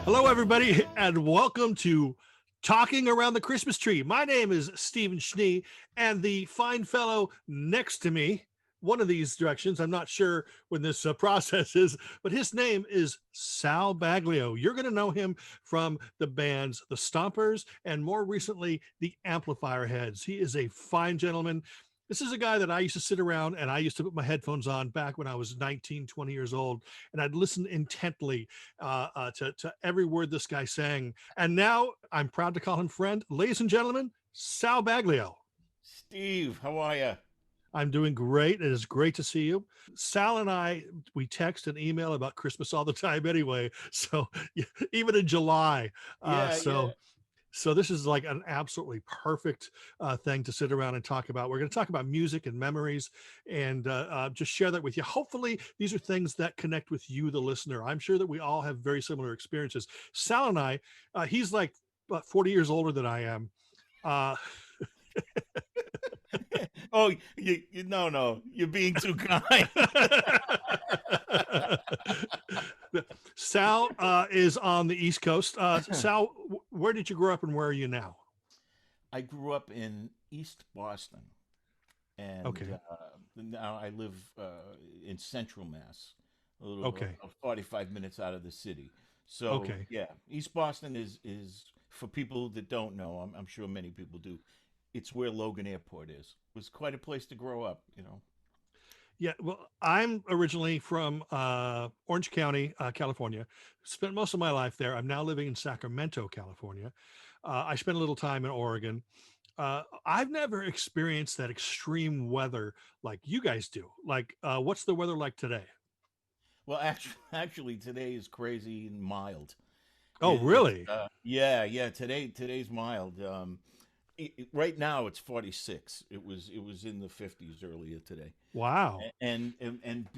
Hello, everybody, and welcome to Talking Around the Christmas Tree. My name is Stephen Schnee, and the fine fellow next to me, one of these directions, I'm not sure when this process is, but his name is Sal Baglio. You're going to know him from the bands The Stompers and more recently, the Amplifier Heads. He is a fine gentleman. This is a guy that I used to sit around and I used to put my headphones on back when I was 19, 20 years old, and I'd listen intently to every word this guy sang. And now I'm proud to call him friend. Ladies and gentlemen, Sal Baglio. Steve, how are you? I'm doing great. It is great to see you. Sal and I, we text and email about Christmas all the time anyway. So even in July. Uh, Yeah, so yeah. so this is like an absolutely perfect thing to sit around and talk about. We're going to talk about music and memories and just share that with you. Hopefully, these are things that connect with you, the listener. I'm sure that we all have very similar experiences. Sal and I, he's like about 40 years older than I am. Uh, Oh, no, you're being too kind. Sal is on the East Coast. Sal, where did you grow up and where are you now? I grew up in East Boston, and Okay. now I live in Central Mass, a little Okay. 45 minutes out of the city. So Okay. yeah, East Boston is for people that don't know. I'm sure many people do. It's where Logan Airport is. It was quite a place to grow up. Yeah, well, I'm originally from Orange County, California. Spent most of my life there. I'm now living in Sacramento, California. I spent a little time in Oregon. I've never experienced that extreme weather like you guys do. Like, what's the weather like today? Well, actually, today is crazy and mild. Oh, It's really? yeah. Today's mild. Right now it's 46. It was in the 50s earlier today, Wow. and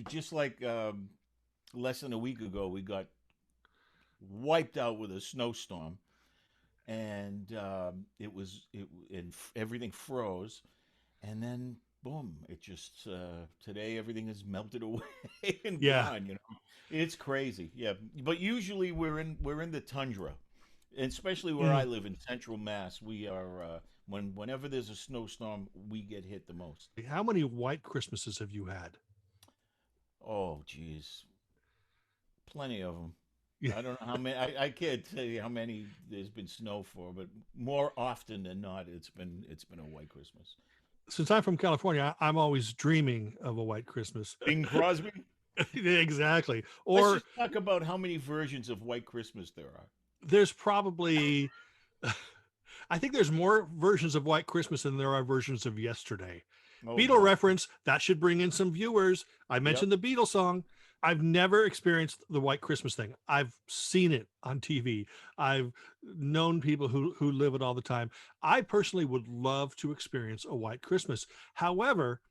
just like less than a week ago, we got wiped out with a snowstorm, and everything froze, and then boom, it just today everything is melted away and Yeah. gone. It's crazy. Yeah, but usually we're in the tundra, and especially where I Mm. live in Central Mass, we are whenever there's a snowstorm, we get hit the most. How many white Christmases have you had? Oh, geez, plenty of them. Yeah. I don't know how many. I can't tell you how many there's been snow for, but more often than not, it's been a white Christmas. Since I'm from California, I'm always dreaming of a white Christmas. Bing Crosby. Exactly. Let's Or just talk about how many versions of White Christmas there are. there's probably I think there's more versions of White Christmas than there are versions of Yesterday. Oh Beatle my. reference, that should bring in some viewers. I Yep. mentioned the Beatles song. I've never experienced the White Christmas thing. I've seen it on TV. I've known people who live it all the time. I personally would love to experience a White Christmas. However,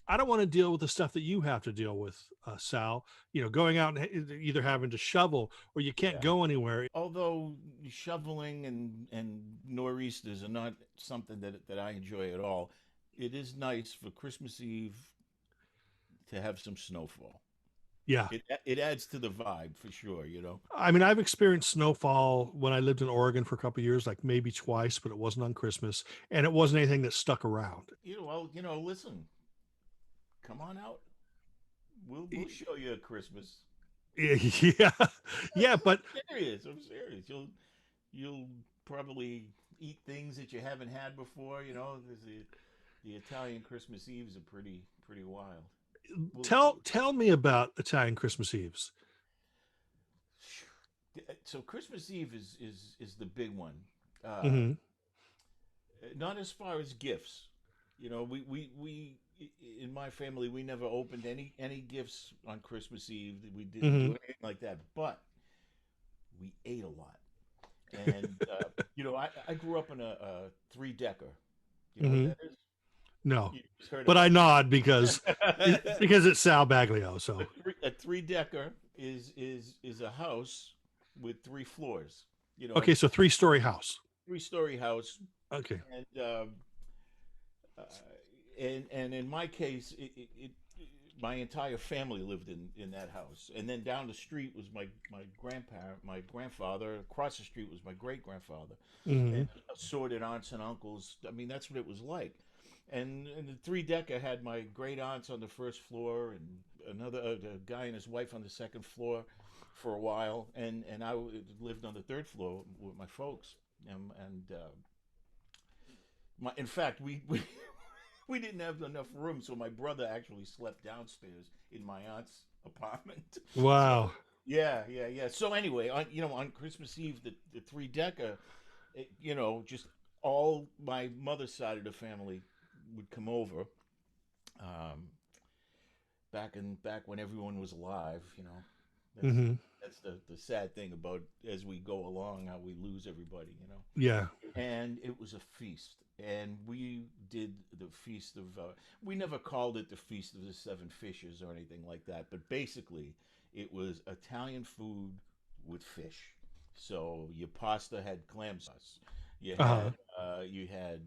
I don't want to deal with the stuff that you have to deal with, Sal. Going out and either having to shovel or you can't Yeah. go anywhere. Although shoveling and nor'easters are not something that I enjoy at all, it is nice for Christmas Eve to have some snowfall. Yeah. It adds to the vibe for sure. I mean, I've experienced snowfall when I lived in Oregon for a couple of years, like maybe twice, but it wasn't on Christmas, and it wasn't anything that stuck around. Listen, come on out. We'll show you a Christmas. Yeah, yeah, but I'm serious. You'll probably eat things that you haven't had before. The Italian Christmas Eves are pretty wild. Well, tell me about Italian Christmas Eves. so Christmas Eve is the big one. Uh, Hmm. Not as far as gifts. We in my family we never opened any gifts on Christmas Eve. We didn't do Hmm. anything like that, but we ate a lot. And I grew up in a three decker. You know what Hmm. that is? No, You just heard but I about nod because it. because it's Sal Baglio. So A three decker is a house with three floors. okay, so three-story house. 3-story house, Okay. and uh, and in my case, my entire family lived in that house, and then down the street was my grandparent, my grandfather. Across the street was my great grandfather, Hmm. and assorted aunts and uncles. I mean, that's what it was like. And the three decker had my great aunts on the first floor, and another a guy and his wife on the second floor for a while, and lived on the third floor with my folks. In fact, we didn't have enough room, so my brother actually slept downstairs in my aunt's apartment. So Wow. yeah, yeah, yeah. So anyway, on Christmas Eve, the three decker, just all my mother's side of the family would come over. Um, back when everyone was alive, that's Hmm. that's the sad thing about as we go along, how we lose everybody. Yeah. And it was a feast. And we did the feast of. We never called it the feast of the seven fishes or anything like that, but basically, it was Italian food with fish. So your pasta had clam sauce. Uh-huh. You had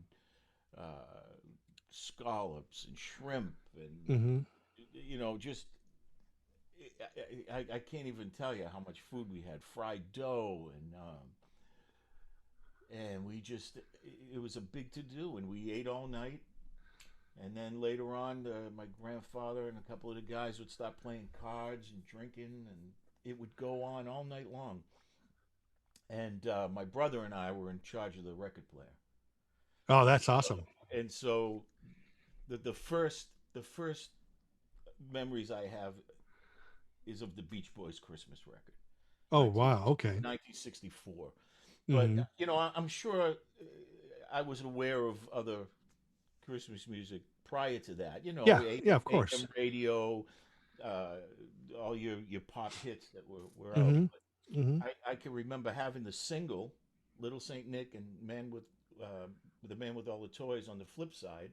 uh, scallops and shrimp, and Hmm. just I can't even tell you how much food we had. Fried dough, and we just it was a big to do, and we ate all night. And then later on, my grandfather and a couple of the guys would start playing cards and drinking, and it would go on all night long. And my brother and I were in charge of the record player. Oh, that's awesome. And so the first memories I have is of the Beach Boys Christmas record, Oh, 19, wow. Okay. 1964. But Hmm. I'm sure I was aware of other Christmas music prior to that. Yeah. Yeah, AM, of course. radio, uh, all your pop hits that were out. Hmm. Hmm. I can remember having the single "Little Saint Nick" and uh, "The Man with All the Toys" on the flip side.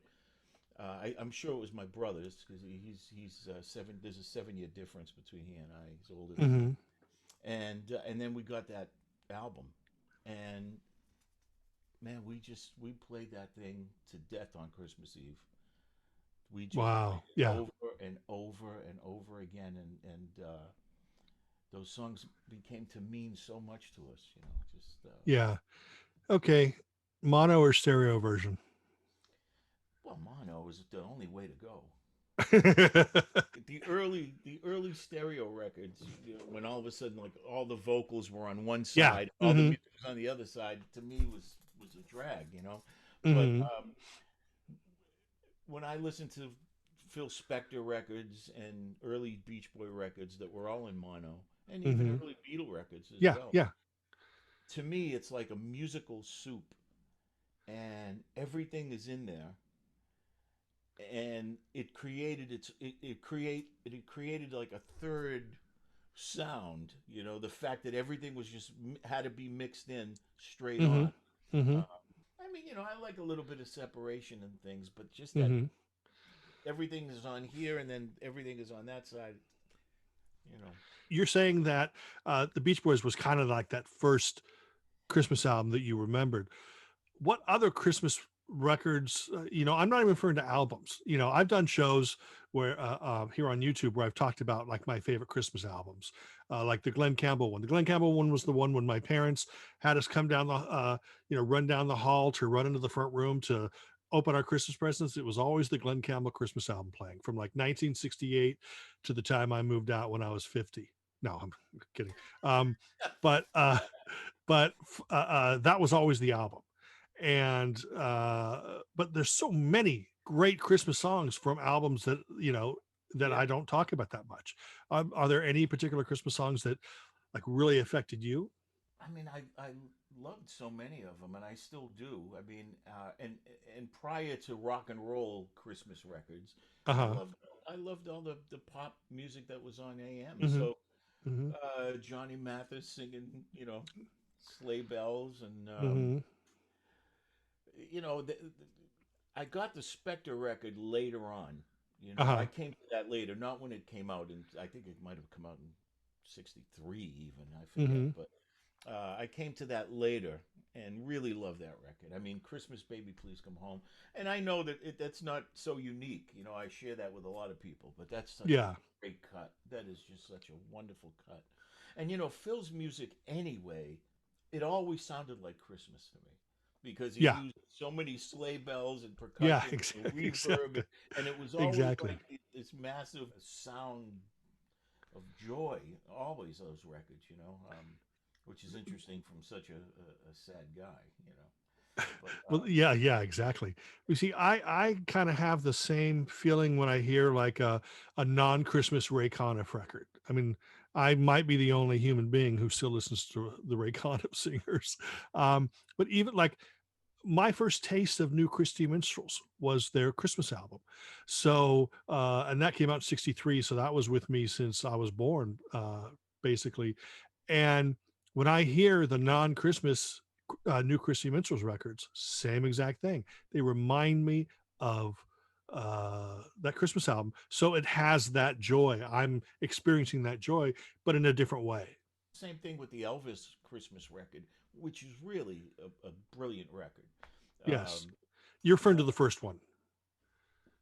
I'm sure it was my brother's because he's 7. There's a 7-year difference between he and I. He's older than me, Hmm. and then we got that album, and man, we played that thing to death on Christmas Eve. We just played Wow. it Yeah. over and over and over again, and those songs became to mean so much to us. Just Yeah. Okay. Mono or stereo version? well, mono is the only way to go. The early stereo records, when all of a sudden, like, all the vocals were on one Yeah. side, all the Hmm. music was on the other side, to me was a drag. But Hmm. when I listened to Phil Spector records and early Beach Boy records that were all in mono, and even Hmm. early Beatle records as Yeah. well, Yeah. to me it's like a musical soup, and everything is in there, and it created like a third sound. The fact that everything was just had to be mixed in straight Hmm. on. Hmm. Uh, I mean, I like a little bit of separation and things, but just that Hmm. everything is on here and then everything is on that side. You know. You're saying that the Beach Boys was kind of like that first Christmas album that you remembered. What other Christmas records? I'm not even referring to albums. I've done shows where here on YouTube where I've talked about like my favorite Christmas albums, like the Glenn Campbell one. The Glenn Campbell one was the one when my parents had us come down run down the hall to run into the front room to open our Christmas presents. It was always the Glenn Campbell Christmas album playing from like 1968 to the time I moved out when I was 50. No, I'm kidding. Um, but that was always the album. And but there's so many great Christmas songs from albums that that Yeah. I don't talk about that much. Are there any particular Christmas songs that like really affected you? I mean, I loved so many of them, and I still do. I mean, and prior to rock and roll Christmas records, I Uh-huh. loved I loved all the pop music that was on AM. Hmm. So Hmm. Johnny Mathis singing, sleigh bells, and Hmm. I got the Spectre record later on. I Uh-huh. came to that later, not when it came out, and I think it might have come out in '63 even. I forget, Hmm. but I came to that later and really love that record. I mean, Christmas Baby Please Come Home. And I know that that's not so unique. You know, I share that with a lot of people, but that's such a Yeah, great cut. That is just such a wonderful cut. And, you know, Phil's music anyway, it always sounded like Christmas to me because he yeah, used so many sleigh bells and yeah. percussion and reverb, Exactly, and it was always exactly. like this massive sound of joy. Always those records, you know, which is interesting from such a sad guy, you know. But Well, yeah, yeah, exactly. You see, I kind of have the same feeling when I hear like a non-Christmas Ray Conniff record. I mean, I might be the only human being who still listens to the Ray Conniff singers. But even like my first taste of New Christy Minstrels was their Christmas album. So, and that came out in 63. So that was with me since I was born, basically. And when I hear the non-Christmas New Christy Minstrels records, same exact thing. They remind me of that Christmas album. So it has that joy. I'm experiencing that joy, but in a different way. same thing with the Elvis Christmas record, which is really a brilliant record. Yes. Um, You're you referring to know, the first one.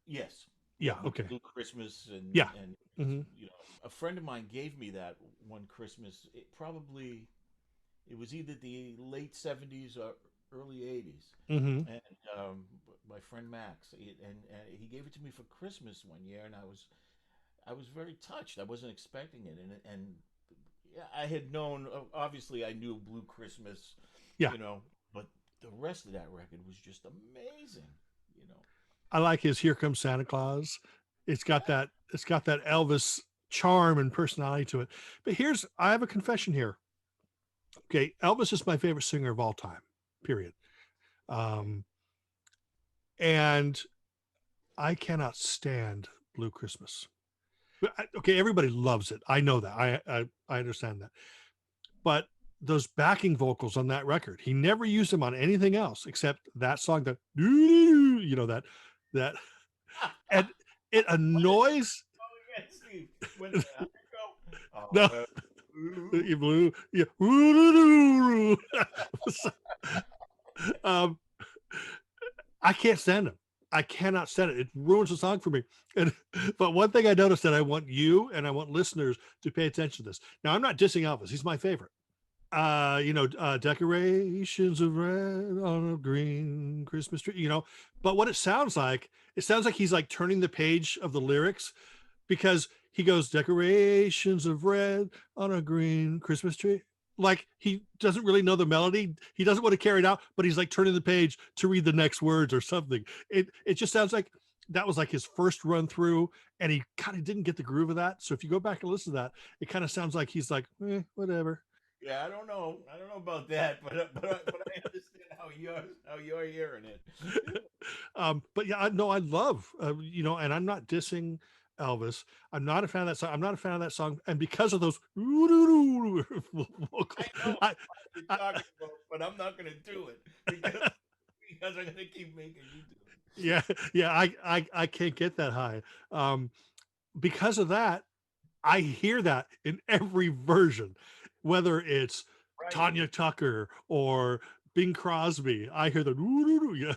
yes, yeah, Yeah. with Okay. Blue Christmas Yeah. and Hmm. you know, a friend of mine gave me that one Christmas. It was either the late '70s or early '80s, Hmm. and my friend Max, and he gave it to me for Christmas one year, and I was very touched. I wasn't expecting it, and yeah, I had known. Obviously, I knew Blue Christmas, Yeah. you know, but the rest of that record was just amazing, you know. I like his Here Comes Santa Claus. Yeah, It's got that Elvis charm and personality to it. But here's I have a confession here. Okay, Elvis is my favorite singer of all time. Period. Um, and I cannot stand Blue Christmas. Okay, everybody loves it. I know that. I understand that. But those backing vocals on that record, he never used them on anything else except that song. That you know that and it annoys. oh yeah, Steve. When I go, No, oh, you blew. Yeah. So, um, I can't stand him. I cannot stand it. It ruins the song for me. And but one thing I noticed that I want you and I want listeners to pay attention to this. Now I'm not dissing Elvis. He's my favorite. Decorations of red on a green Christmas tree, but what it sounds like he's like turning the page of the lyrics because he goes decorations of red on a green Christmas tree. Like he doesn't really know the melody. He doesn't want to carry it out, but he's like turning the page to read the next words or something. It just sounds like that was like his first run through, and he kind of didn't get the groove of that. So if you go back and listen to that, it kind of sounds like he's like, whatever. yeah, I don't know. I don't know about that, but I understand how you're hearing it. But yeah, no, I love, and I'm not dissing Elvis. I'm not a fan of that song. I'm not a fan of that song, and because of those I vocals, know I, what you're I talking about, but I'm not going to do it because I'm going to keep making you do it. yeah, yeah, I can't get that high. Um, because of that, I hear that in every version, whether it's Right. Tanya Tucker or Bing Crosby. I hear the yeah,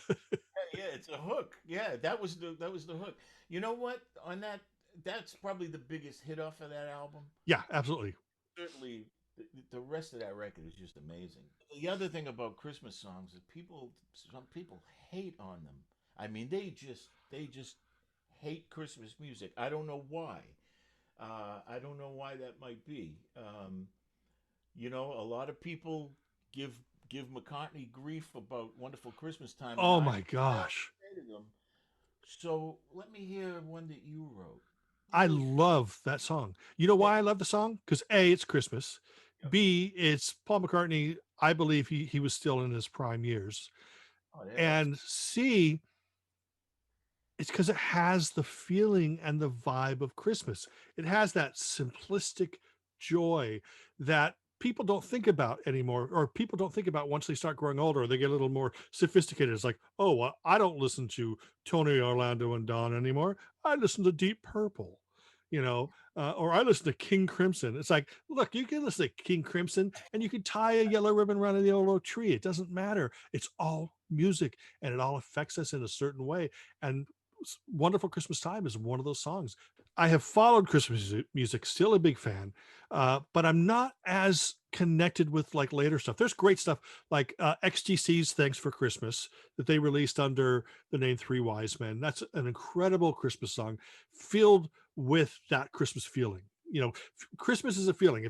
Yeah, it's a hook. Yeah, that was the hook. You know what? On that, that's probably the biggest hit off of that album. yeah, absolutely. Certainly, the rest of that record is just amazing. The other thing about Christmas songs is some people hate on them. I mean, they just hate Christmas music. I don't know why. I don't know why that might be. You know, a lot of people give give McCartney grief about Wonderful Christmas Time, and Oh I my gosh. hated them. So let me hear one that you wrote. I You, love that song. You know yeah, why I love the song? Because A, it's Christmas. yeah. B, it's Paul McCartney. I believe he was still in his prime years. Oh, that's And C, it's because it has the feeling and the vibe of Christmas. It has that simplistic joy that people don't think about anymore, or people don't think about once they start growing older, or they get a little more sophisticated. It's like, oh, well, I don't listen to Tony Orlando and Don anymore. I listen to Deep Purple. or I listen to King Crimson. It's like, look, you can listen to King Crimson and you can tie a yellow ribbon around a yellow tree. It doesn't matter. It's all music and it all affects us in a certain way. And Wonderful Christmas Time is one of those songs. I have followed Christmas music, still a big fan, but I'm not as connected with like later stuff. There's great stuff like XTC's Thanks for Christmas that they released under the name Three Wise Men. That's an incredible Christmas song filled with that Christmas feeling. Christmas is a feeling.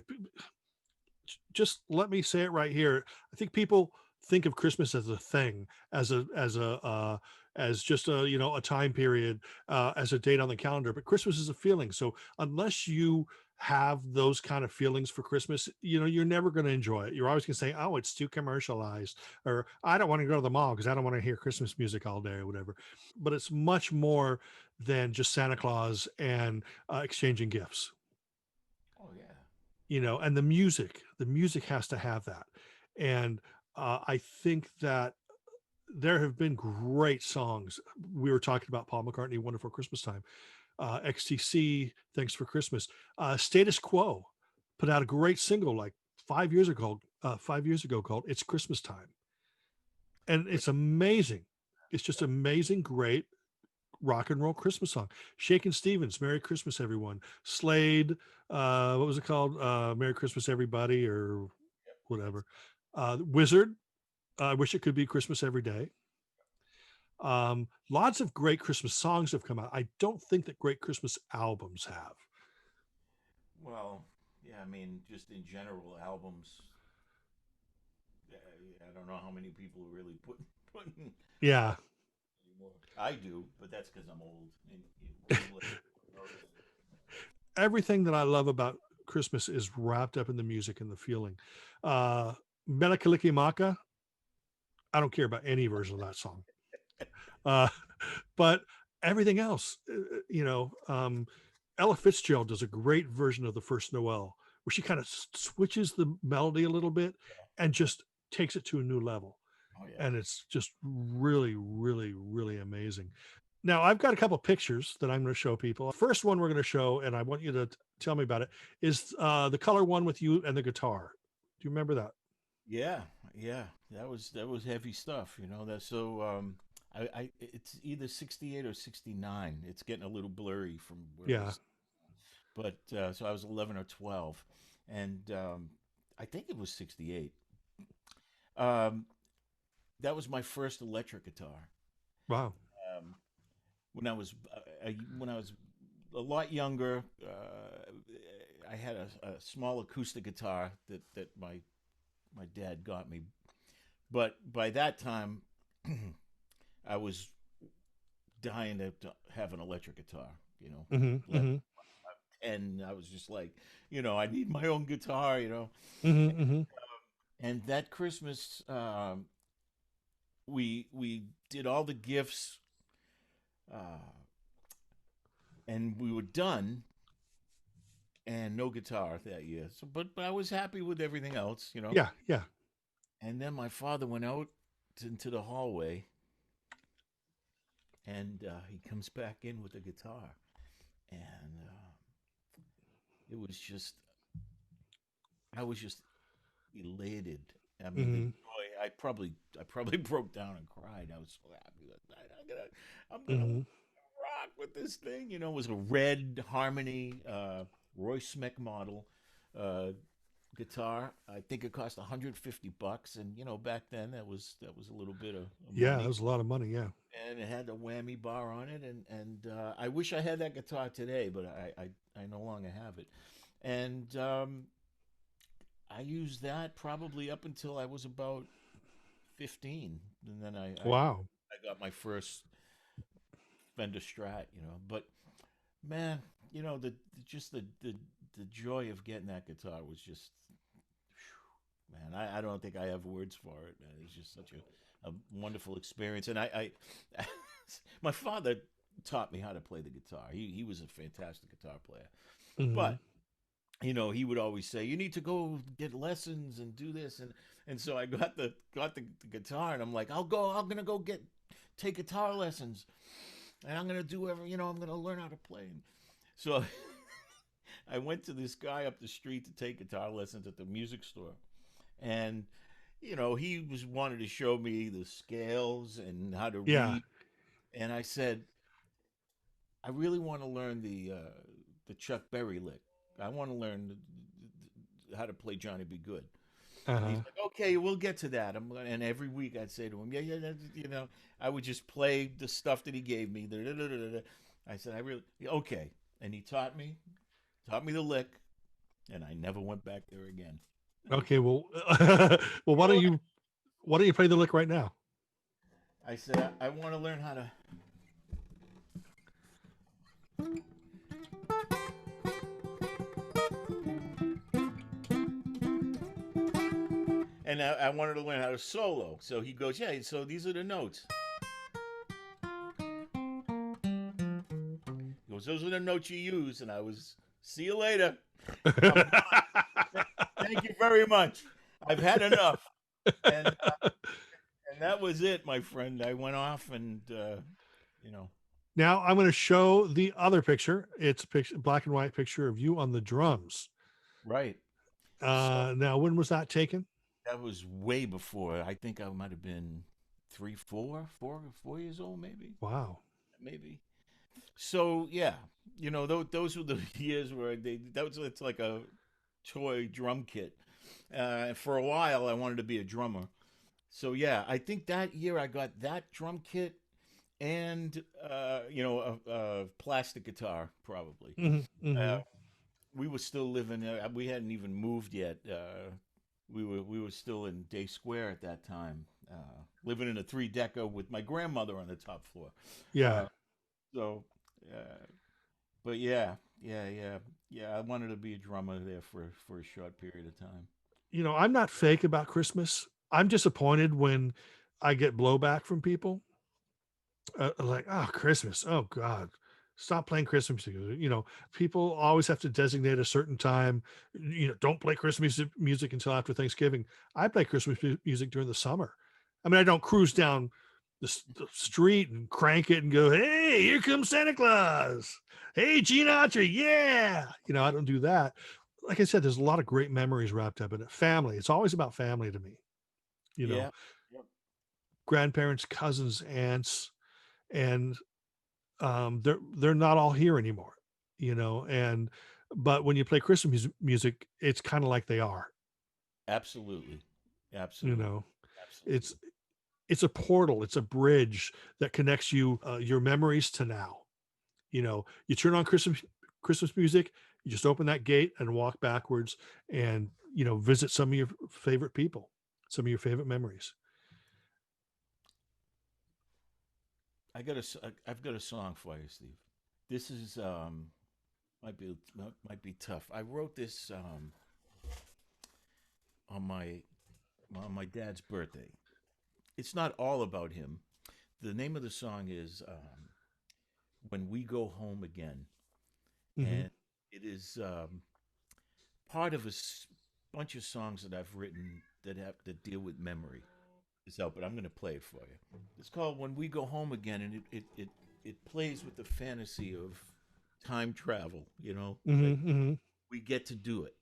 Just let me say it right here. I think people think of Christmas as a thing, as just a time period, as a date on the calendar. But Christmas is a feeling. So unless you have those kind of feelings for Christmas, you're never going to enjoy it. You're always going to say, "Oh, it's too commercialized," or "I don't want to go to the mall because I don't want to hear Christmas music all day," or whatever. But it's much more than just Santa Claus and exchanging gifts. Oh yeah. And the music has to have that. And I think that there have been great songs. We were talking about Paul McCartney, Wonderful Christmas Time, XTC, Thanks for Christmas. Status Quo put out a great single like 5 years ago called It's Christmas Time. And it's amazing. It's just amazing, great rock and roll Christmas song. Shakin' Stevens, Merry Christmas, everyone. Slade, what was it called? Merry Christmas, everybody, or whatever. Wizard, I wish it could be Christmas every day. Lots of great Christmas songs have come out. I don't think that great Christmas albums have. Well, yeah. I mean, just in general, albums. I don't know how many people really put in Yeah. albums anymore. I do, but that's because I'm old. And you notice. Everything that I love about Christmas is wrapped up in the music and the feeling. Uh, Mele Kalikimaka, I don't care about any version of that song. Uh, but everything else, Ella Fitzgerald does a great version of the First Noel where she kind of switches the melody a little bit and just takes it to a new level. Oh yeah. And it's just really, really, really amazing. Now, I've got a couple pictures that I'm going to show people. First one we're going to show, and I want you to tell me about it, is the color one with you and the guitar. Do you remember that? Yeah, yeah, that was heavy stuff, That's so. It's either 68 or 69. It's getting a little blurry from where it Yeah. was, but so I was 11 or 12, and I think it was 68. Um, that was my first electric guitar. Wow. Um, when I was a lot younger, I had a small acoustic guitar that my dad got me, but by that time. I was dying to have an electric guitar, Hmm. 11, Hmm. and I was just like, I need my own guitar. Hmm. Hmm. And that Christmas, we did all the gifts, uh, and we were done, and no guitar that year. So, but I was happy with everything else. Yeah. Yeah. And then my father went out into the hallway, and he comes back in with a guitar, and it was just I was just elated. I mean, the Hmm. joy. I probably broke down and cried. I was so happy that night. I'm gonna Hmm. rock with this thing. It was a red Harmony Roy Smith model uh, guitar. I think it cost $150, and back then that was a little bit of Yeah. That money. was a lot of money. Yeah. And it had the whammy bar on it, and I wish I had that guitar today, but I no longer have it. And I used that probably up until I was about 15, and then Wow. I got my first Fender Strat. But man, just the joy of getting that guitar was just, man. I don't think I have words for it. Man. It was just such a wonderful experience, and my father taught me how to play the guitar. He was a fantastic guitar player, Hmm. but he would always say, "You need to go get lessons and do this." And so I got the guitar, and I'm like, "I'll go. I'm gonna go take guitar lessons, and I'm gonna do I'm gonna learn how to play." So I went to this guy up the street to take guitar lessons at the music store, and he was wanted to show me the scales and how to Yeah. read. And I said, I really want to learn the Chuck Berry lick. I want to learn how to play Johnny Be Good. And he's Uh-huh. like, okay, we'll get to that. And every week I'd say to him, yeah, yeah, I would just play the stuff that he gave me. I said, I really, okay. And he taught me the lick, and I never went back there again. Okay, well, well, You know what? why don't you play the lick right now? I said, I want to learn how to. And I wanted to learn how to solo. So he goes, yeah, so these are the notes. He goes, those are the notes you use. And I was, see you later. I'm done. Thank you very much. I've had enough. And that was it, my friend. I went off and, you know. Now I'm going to show the other picture. It's a picture, black and white picture of you on the drums. Right. So Now, when was that taken? that was way before. I think I might have been 4 years old, maybe. Wow. Maybe. So yeah, those were the years where it's like a toy drum kit. For a while, I wanted to be a drummer. So yeah, I think that year I got that drum kit and a plastic guitar probably. Mm-hmm, mm-hmm. Uh, we were still living. We hadn't even moved yet. We were still in Day Square at that time, living in a 3-decker with my grandmother on the top floor. Yeah. So, uh, but yeah. I wanted to be a drummer there for a short period of time. I'm not fake about Christmas. I'm disappointed when I get blowback from people. Like, oh, Christmas. Oh, God. Stop playing Christmas music. People always have to designate a certain time. Don't play Christmas music until after Thanksgiving. I play Christmas music during the summer. I mean, I don't cruise down the street and crank it and go, hey, here comes Santa Claus. Hey, Gene Autry. Yeah. I don't do that. Like I said, there's a lot of great memories wrapped up in it. Family. It's always about family to me. Yeah. Yep. Grandparents, cousins, aunts, and they're not all here anymore, and but when you play Christmas music, it's kind of like they are, Absolutely. you Absolutely. know. Absolutely. It's a portal, it's a bridge that connects your memories to now. You turn on Christmas music, you just open that gate and walk backwards and visit some of your favorite people, some of your favorite memories. I've got a song for you, Steve. This is might be tough. I wrote this on my dad's birthday. It's not all about him. The name of the song is "When We Go Home Again," Hmm. and it is part of bunch of songs that I've written that deal with memory. So, but I'm going to play it for you. It's called "When We Go Home Again," and it plays with the fantasy of time travel. Hmm. Like Hmm. we get to do it.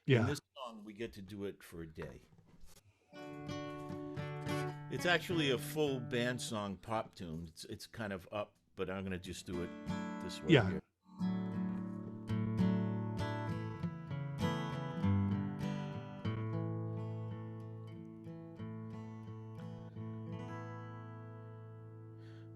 In Yeah. this song, we get to do it for a day. It's actually a full band song pop tune. It's kind of up, but I'm gonna just do it this way Yeah. here.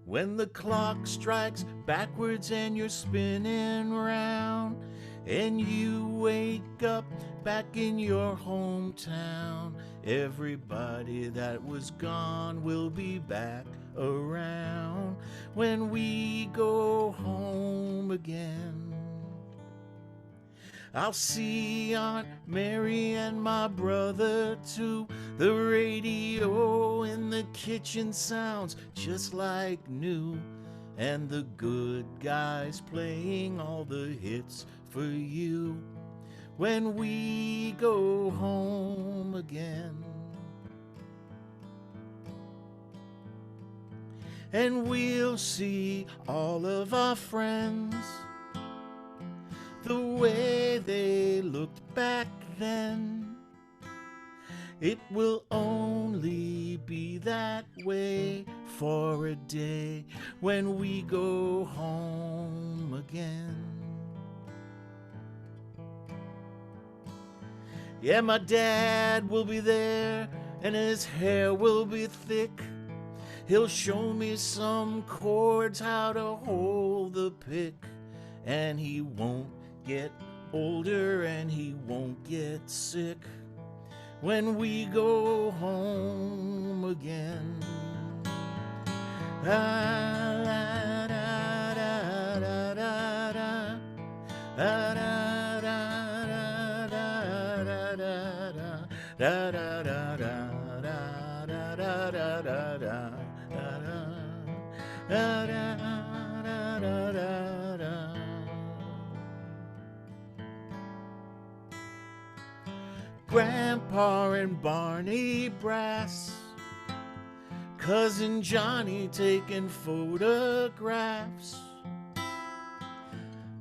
When the clock strikes backwards and you're spinning round, and you wake up back in your hometown, everybody that was gone will be back around when we go home again. I'll see Aunt Mary and my brother too. The radio in the kitchen sounds just like new, and the good guys playing all the hits for you when we go home again. And we'll see all of our friends, the way they looked back then. It will only be that way for a day when we go home again. Yeah, my dad will be there and his hair will be thick. He'll show me some chords, how to hold the pick. And he won't get older and he won't get sick when we go home again. Ah, da, da, da, da, da, da. Da, da, da, da, da, da, da, da, da, da, da, da, da, da, da, da. Grandpa and Barney Brass, Cousin Johnny taking photographs.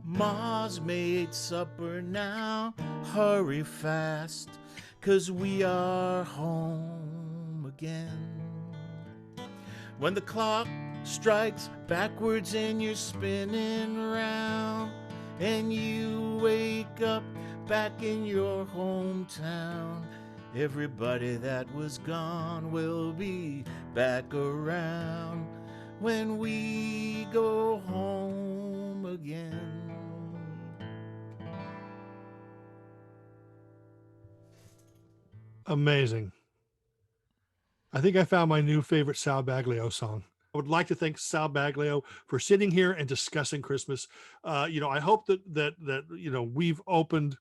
Ma's made supper now, hurry fast, 'cause we are home again. When the clock strikes backwards and you're spinning round, and you wake up back in your hometown, everybody that was gone will be back around when we go home again. Amazing. I think I found my new favorite Sal Baglio song. I would like to thank Sal Baglio for sitting here and discussing Christmas. I hope that we've opened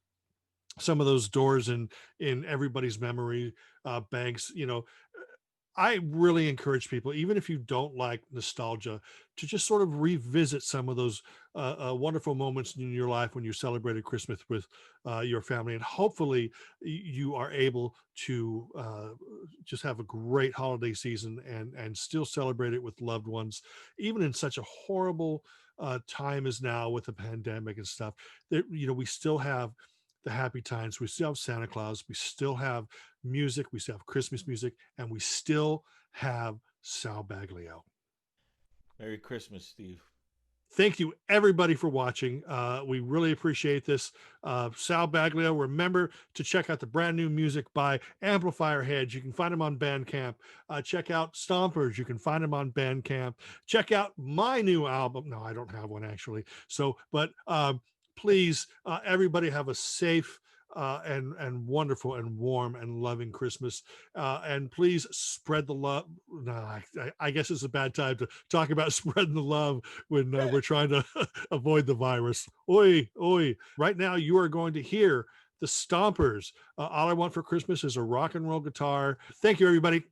some of those doors in everybody's memory banks. I really encourage people, even if you don't like nostalgia, to just sort of revisit some of those wonderful moments in your life when you celebrated Christmas with your family, and hopefully you are able to just have a great holiday season and still celebrate it with loved ones, even in such a horrible time as now with the pandemic and stuff. That we still have the happy times. We still have Santa Claus. We still have music. We still have Christmas music, and we still have Sal Baglio. Merry Christmas, Steve. Thank you, everybody, for watching. We really appreciate this. Sal Baglio, remember to check out the brand new music by Amplifier Heads. You can find them on Bandcamp. Check out Stompers. You can find them on Bandcamp. Check out my new album. No, I don't have one actually. But please, everybody have a safe and wonderful and warm and loving Christmas. And please spread the love. No, I guess it's a bad time to talk about spreading the love when we're trying to avoid the virus. Oi, oi. Right now, you are going to hear the Stompers. All I Want for Christmas is a rock and roll guitar. Thank you, everybody.